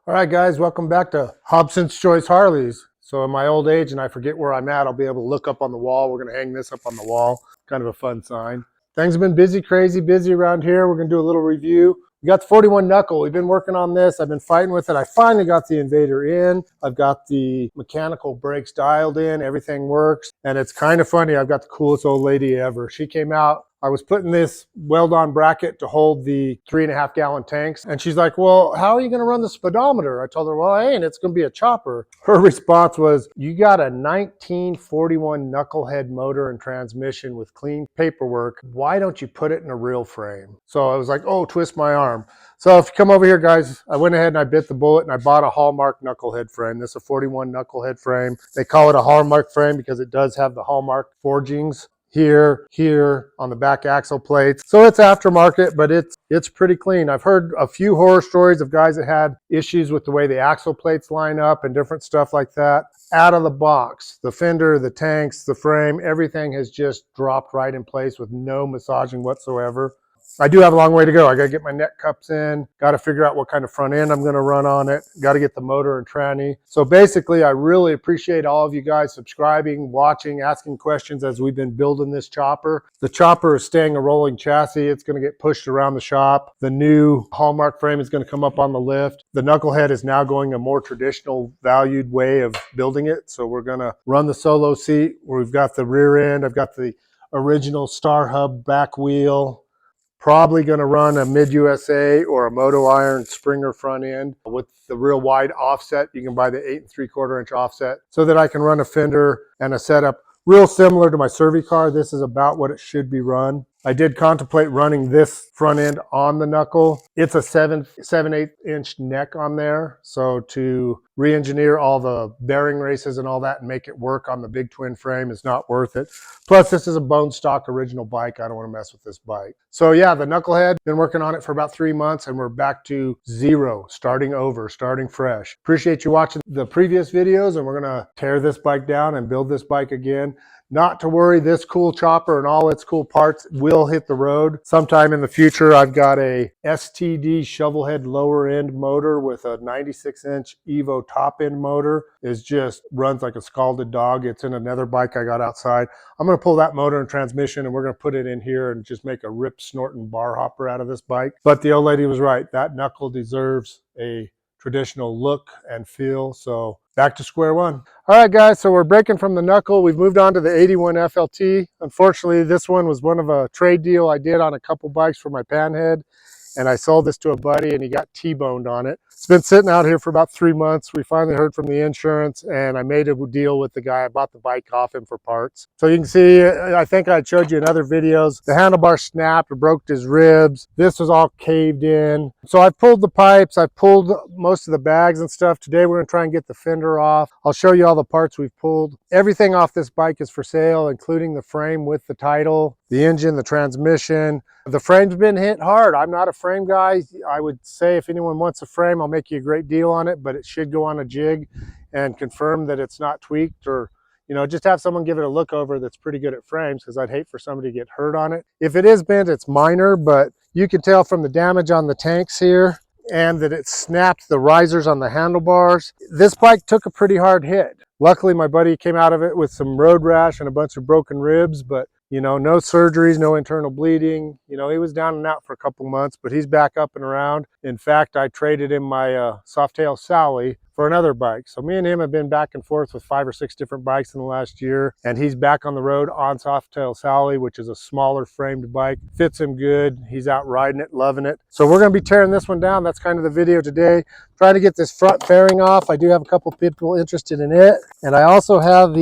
All right, guys, welcome back to Hobson's Choice Harleys. So in my old age and I forget where I'm at, I'll be able to look up on the wall. We're going to hang this up on the wall. Kind of a fun sign. Things have been busy, crazy busy around here. We're going to do a little review. We got the 41 Knuckle. We've been working on this. I've been fighting with it. I finally got the Invader in. I've got the mechanical brakes dialed in. Everything works. And it's kind of funny. I've got the coolest old lady ever. She came out. I was putting this weld-on bracket to hold the 3.5 gallon tanks. And she's like, well, how are you going to run the speedometer? I told her, well, I ain't. It's going to be a chopper. Her response was, you got a 1941 Knucklehead motor and transmission with clean paperwork. Why don't you put it in a real frame? So I was like, oh, twist my arm. So if you come over here, guys, I went ahead and I bit the bullet and I bought a Hallmark Knucklehead frame. This is a 41 Knucklehead frame. They call it a Hallmark frame because it does have the Hallmark forgings here on the back axle plates. So it's aftermarket, but it's pretty clean. I've heard a few horror stories of guys that had issues with the way the axle plates line up and different stuff like that. Out of the box, the fender, the tanks, the frame, everything has just dropped right in place with no massaging whatsoever. I do have a long way to go. I got to get my neck cups in, got to figure out what kind of front end I'm going to run on it, got to get the motor and tranny. So basically, I really appreciate all of you guys subscribing, watching, asking questions as we've been building this chopper. The chopper is staying a rolling chassis. It's going to get pushed around the shop. The new Hallmark frame is going to come up on the lift. The Knucklehead is now going a more traditional valued way of building it. So we're going to run the solo seat where we've got the rear end. I've got the original Star Hub back wheel. Probably going to run a mid-USA or a Moto Iron Springer front end with the real wide offset. You can buy the 8 3/4 inch offset so that I can run a fender and a setup real similar to my Servi-Car. This is about what it should be run. I did contemplate running this front end on the Knuckle. It's a 7/8 inch neck on there. So to re-engineer all the bearing races and all that and make it work on the big twin frame is not worth it. Plus, this is a bone stock original bike. I don't want to mess with this bike. So yeah, the Knucklehead, been working on it for about 3 months and we're back to zero, starting over, starting fresh. Appreciate you watching the previous videos and we're going to tear this bike down and build this bike again. Not to worry, this cool chopper and all its cool parts will hit the road sometime in the future. I've got a STD shovel head lower end motor with a 96 inch Evo top end motor. It just runs like a scalded dog. It's in another bike I got outside. I'm going to pull that motor and transmission and we're going to put it in here and just make a rip snorting bar hopper out of this bike. But the old lady was right. That Knuckle deserves a traditional look and feel. So back to square one. All right, guys, so we're breaking from the Knuckle. We've moved on to the 81 FLT. Unfortunately, this one was one of a trade deal I did on a couple bikes for my Panhead, and I sold this to a buddy and he got T-boned on it. It's been sitting out here for about 3 months. We finally heard from the insurance and I made a deal with the guy. I bought the bike off him for parts. So you can see, I think I showed you in other videos, the handlebar snapped, broke his ribs. This was all caved in. So I pulled the pipes, I pulled most of the bags and stuff. Today we're gonna try and get the fender off. I'll show you all the parts we've pulled. Everything off this bike is for sale, including the frame with the title, the engine, the transmission. The frame's been hit hard. I'm not a frame guy. I would say if anyone wants a frame, I'll make you a great deal on it, but it should go on a jig and confirm that it's not tweaked, or just have someone give it a look over that's pretty good at frames, because I'd hate for somebody to get hurt on it. If it is bent, it's minor, but you can tell from the damage on the tanks here and that it snapped the risers on the handlebars. This bike took a pretty hard hit. Luckily, my buddy came out of it with some road rash and a bunch of broken ribs, but no surgeries, no internal bleeding. He was down and out for a couple months, but he's back up and around. In fact, I traded him my Softail Sally for another bike. So me and him have been back and forth with 5 or 6 different bikes in the last year, and he's back on the road on Softail Sally, which is a smaller framed bike. Fits him good. He's out riding it, loving it. So we're going to be tearing this one down. That's kind of the video today. Trying to get this front fairing off. I do have a couple people interested in it, and I also have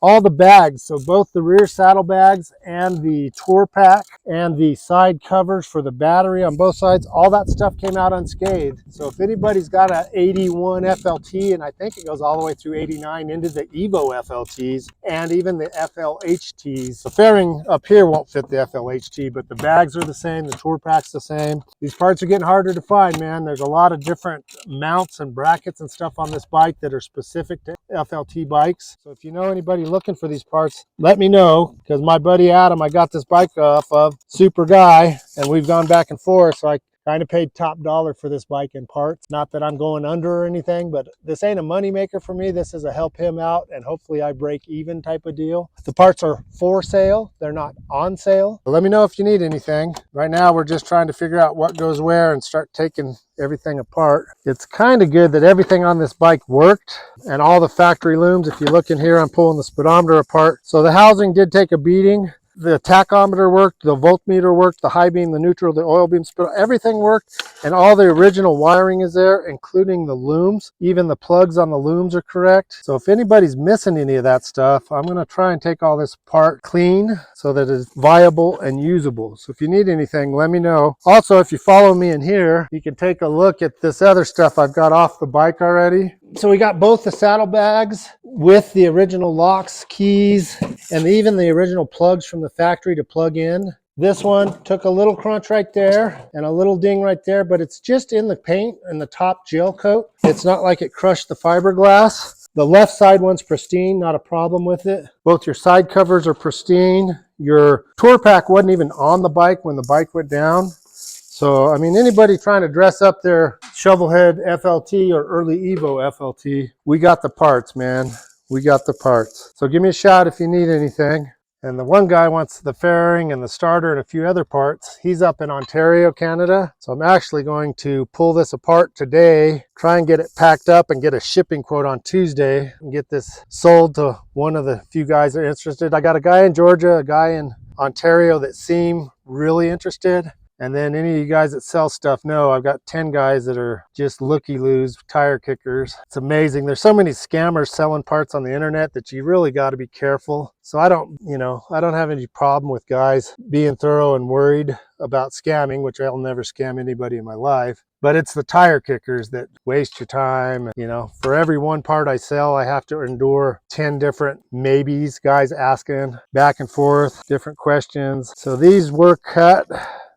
all the bags, so both the rear saddlebags and the tour pack and the side covers for the battery on both sides, all that stuff came out unscathed. So if anybody's got an 81 FLT, and I think it goes all the way through 89 into the Evo FLTs and even the FLHTs, the fairing up here won't fit the FLHT, but the bags are the same, the tour pack's the same. These parts are getting harder to find, man. There's a lot of different mounts and brackets and stuff on this bike that are specific to FLT bikes. So if you know anybody looking for these parts, let me know, because my buddy Adam I got this bike off of, super guy, and we've gone back and forth, so Kind of paid top dollar for this bike and parts. Not that I'm going under or anything, but this ain't a money maker for me. This is a help him out and hopefully I break even type of deal. The parts are for sale. They're not on sale. But let me know if you need anything. Right now, we're just trying to figure out what goes where and start taking everything apart. It's kind of good that everything on this bike worked and all the factory looms. If you look in here, I'm pulling the speedometer apart. So the housing did take a beating. The tachometer worked, the voltmeter worked, the high beam, the neutral, the oil beam, everything worked, and all the original wiring is there, including the looms. Even the plugs on the looms are correct. So if anybody's missing any of that stuff, I'm going to try and take all this apart clean so that it's viable and usable. So if you need anything, let me know. Also, if you follow me in here, you can take a look at this other stuff I've got off the bike already. So we got both the saddlebags with the original locks, keys, and even the original plugs from the factory to plug in. This one took a little crunch right there and a little ding right there, but it's just in the paint and the top gel coat. It's not like it crushed the fiberglass. The left side one's pristine, not a problem with it. Both your side covers are pristine. Your tour pack wasn't even on the bike when the bike went down. So, I mean, anybody trying to dress up their Shovelhead FLT or early Evo FLT, we got the parts, man. We got the parts. So give me a shout if you need anything. And the one guy wants the fairing and the starter and a few other parts. He's up in Ontario, Canada. So I'm actually going to pull this apart today, try and get it packed up and get a shipping quote on Tuesday and get this sold to one of the few guys that are interested. I got a guy in Georgia, a guy in Ontario that seem really interested. And then any of you guys that sell stuff know I've got 10 guys that are just looky-loos, tire kickers. It's amazing. There's so many scammers selling parts on the internet that you really got to be careful. So I don't have any problem with guys being thorough and worried about scamming, which I'll never scam anybody in my life. But it's the tire kickers that waste your time. You know, for every one part I sell, I have to endure 10 different maybes, guys asking back and forth, different questions. So these were cut.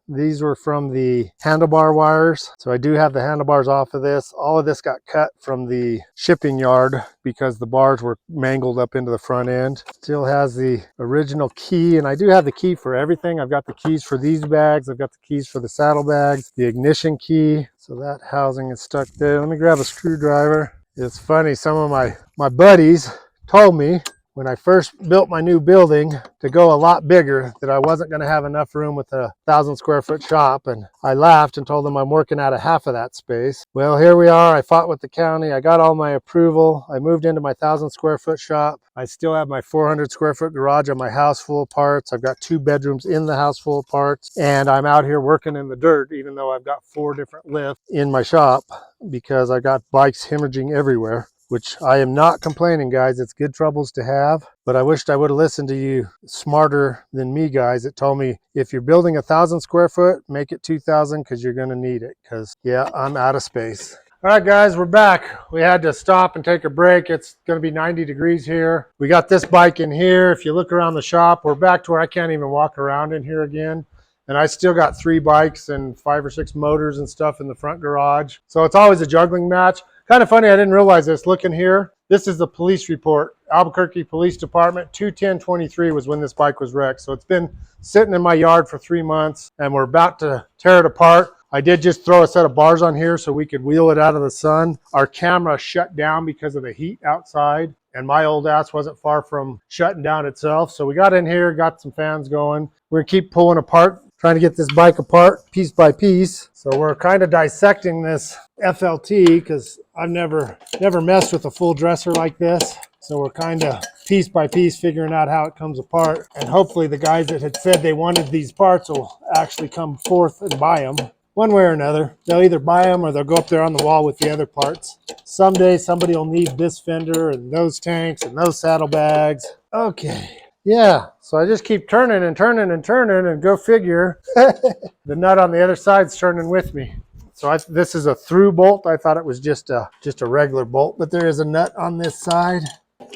These were from the handlebar wires. So I do have the handlebars off of this. All of this got cut from the shipping yard because the bars were mangled up into the front end. Still has the original key, and I do have the key for everything. I've got the keys for these bags. I've got the keys for the saddlebags, the ignition key. So that housing is stuck there. Let me grab a screwdriver. It's funny, some of my buddies told me when I first built my new building to go a lot bigger that I wasn't going to have enough room with a 1,000 square foot shop, and I laughed and told them I'm working out of half of that space. Well, here we are. I fought with the county. I got all my approval. I moved into my 1,000 square foot shop. I still have my 400 square foot garage on my house full of parts. I've got 2 bedrooms in the house full of parts, and I'm out here working in the dirt even though I've got 4 different lifts in my shop because I got bikes hemorrhaging everywhere. Which I am not complaining, guys. It's good troubles to have, but I wished I would have listened to you smarter than me guys that told me if you're building 1,000 square foot, make it 2,000 because you're going to need it. Because yeah, I'm out of space. All right, guys, we're back. We had to stop and take a break. It's going to be 90 degrees here. We got this bike in here. If you look around the shop, we're back to where I can't even walk around in here again. And I still got 3 bikes and 5 or 6 motors and stuff in the front garage. So it's always a juggling match. Kind of funny, I didn't realize this. Looking here, this is the police report. Albuquerque Police Department, 2/10/23 was when this bike was wrecked. So it's been sitting in my yard for 3 months and we're about to tear it apart. I did just throw a set of bars on here so we could wheel it out of the sun. Our camera shut down because of the heat outside, and my old ass wasn't far from shutting down itself. So we got in here, got some fans going. We're gonna keep pulling apart, trying to get this bike apart piece by piece. So we're kind of dissecting this FLT because I've never messed with a full dresser like this. So we're kind of piece by piece figuring out how it comes apart. And hopefully the guys that had said they wanted these parts will actually come forth and buy them. One way or another, they'll either buy them or they'll go up there on the wall with the other parts. Someday somebody will need this fender and those tanks and those saddlebags. Okay. Yeah, so I just keep turning and turning and turning, and go figure, the nut on the other side's turning with me. So this is a through bolt. I thought it was just a regular bolt, but there is a nut on this side.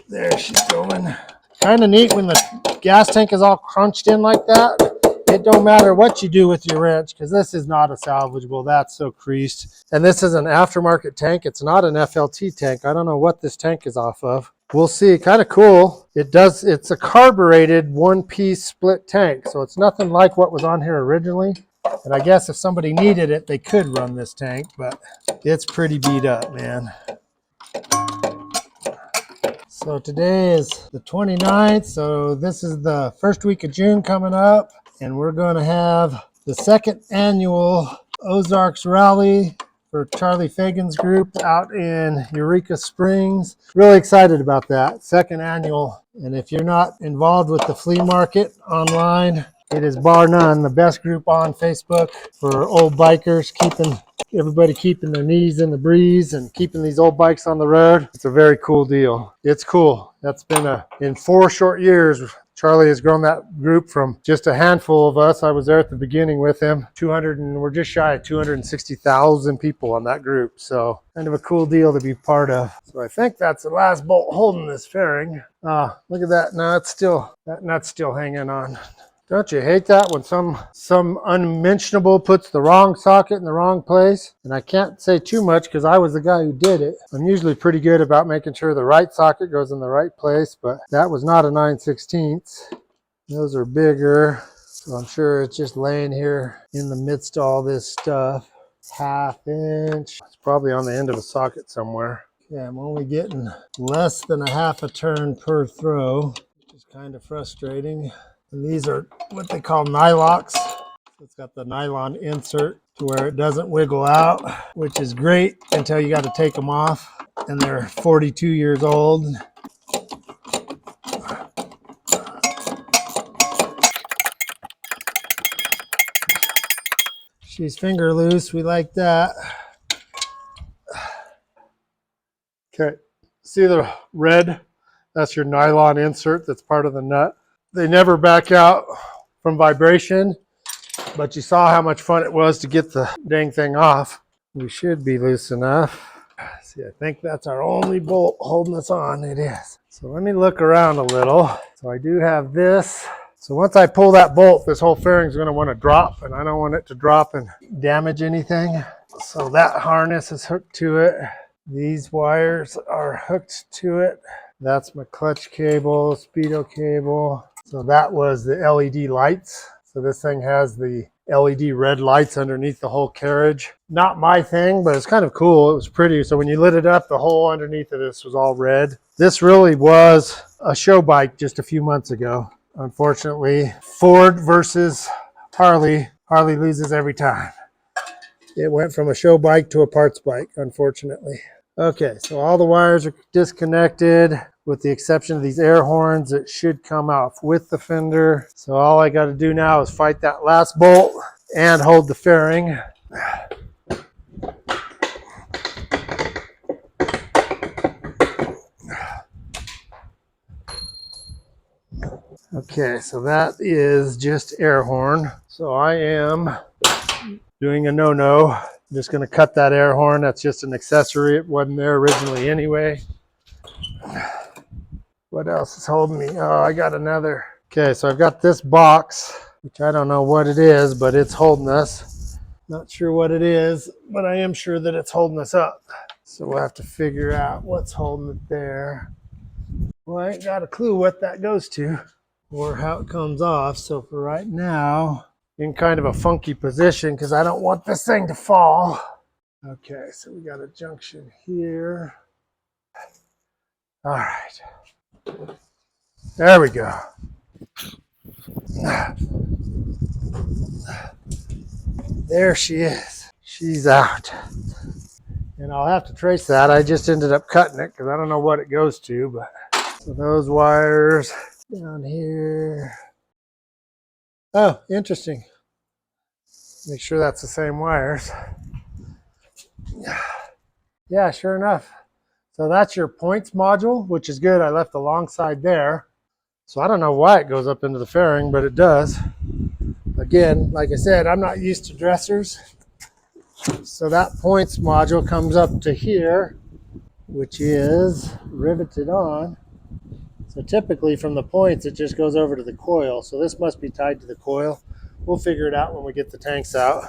There she's going. Kind of neat when the gas tank is all crunched in like that. It don't matter what you do with your wrench because this is not a salvageable. That's so creased. And this is an aftermarket tank. It's not an FLT tank. I don't know what this tank is off of. We'll see. Kind of cool. It's a carbureted 1-piece split tank. So it's nothing like what was on here originally. And I guess if somebody needed it, they could run this tank, but it's pretty beat up, man. So today is the 29th, so this is the first week of June coming up, and we're going to have the second annual Ozarks Rally for Charlie Fagan's group out in Eureka Springs. Really excited about that, second annual. And if you're not involved with the flea market online, it is bar none the best group on Facebook for old bikers, everybody keeping their knees in the breeze and keeping these old bikes on the road. It's a very cool deal. It's cool. That's been in 4 short years, Charlie has grown that group from just a handful of us. I was there at the beginning with him. We're just shy of 260,000 people on that group. So kind of a cool deal to be part of. So I think that's the last bolt holding this fairing. Look at that. Now that nut's still hanging on. Don't you hate that when some unmentionable puts the wrong socket in the wrong place? And I can't say too much because I was the guy who did it. I'm usually pretty good about making sure the right socket goes in the right place, but that was not a 9/16. Those are bigger, so I'm sure it's just laying here in the midst of all this stuff. 1/2 inch. It's probably on the end of a socket somewhere. Yeah, I'm only getting less than a 1/2 a turn per throw, which is kind of frustrating. And these are what they call nylocks. It's got the nylon insert to where it doesn't wiggle out, which is great until you got to take them off. And they're 42 years old. She's finger loose. We like that. Okay. See the red? That's your nylon insert that's part of the nut. They never back out from vibration, but you saw how much fun it was to get the dang thing off. We should be loose enough. See, I think that's our only bolt holding us on. It is. So let me look around a little. So I do have this. So once I pull that bolt, this whole fairing is going to want to drop, and I don't want it to drop and damage anything. So that harness is hooked to it. These wires are hooked to it. That's my clutch cable, speedo cable. So that was the LED lights. So this thing has the LED red lights underneath the whole carriage. Not my thing, but it's kind of cool. It was pretty. So when you lit it up, the whole underneath of this was all red. This really was a show bike just a few months ago. Unfortunately, Ford versus Harley. Harley loses every time. It went from a show bike to a parts bike, unfortunately. Okay, so all the wires are disconnected with the exception of these air horns that should come off with the fender. So all I got to do now is fight that last bolt and hold the fairing. Okay, so that is just air horn. So I am doing a no-no. I'm just going to cut that air horn. That's just an accessory. It wasn't there originally anyway. What else is holding me? Oh, I got another. Okay, so I've got this box, which I don't know what it is, but it's holding us. Not sure what it is, but I am sure that it's holding us up. So we'll have to figure out what's holding it there. Well, I ain't got a clue what that goes to or how it comes off. So for right now, in kind of a funky position because I don't want this thing to fall. Okay, so we got a junction here. All right. There we go. There she is. She's out. And I'll have to trace that. I just ended up cutting it because I don't know what it goes to. But so those wires down here. Oh, interesting. Make sure that's the same wires. Yeah, sure enough. So that's your points module, which is good. I left the long side there. So I don't know why it goes up into the fairing, but it does. Again, like I said, I'm not used to dressers. So that points module comes up to here, which is riveted on. So typically from the points, it just goes over to the coil. So this must be tied to the coil. We'll figure it out when we get the tanks out.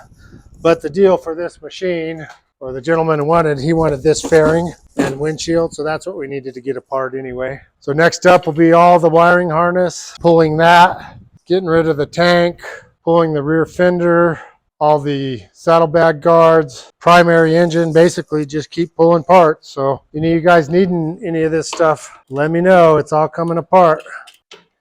But the deal for this machine, or the gentleman who wanted, he wanted this fairing and windshield. So that's what we needed to get apart anyway. So next up will be all the wiring harness, pulling that, getting rid of the tank, pulling the rear fender, all the saddlebag guards, primary engine, basically just keep pulling parts. So any of you guys needing any of this stuff, let me know. It's all coming apart.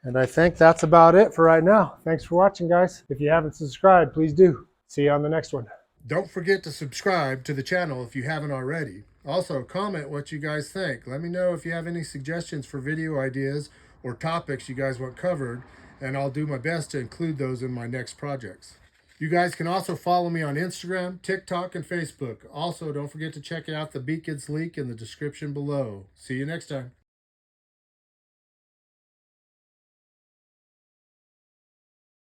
And I think that's about it for right now. Thanks for watching, guys. If you haven't subscribed, please do. See you on the next one. Don't forget to subscribe to the channel if you haven't already. Also, comment what you guys think. Let me know if you have any suggestions for video ideas or topics you guys want covered, and I'll do my best to include those in my next projects. You guys can also follow me on Instagram, TikTok, and Facebook. Also, don't forget to check out the Beacons link in the description below. See you next time.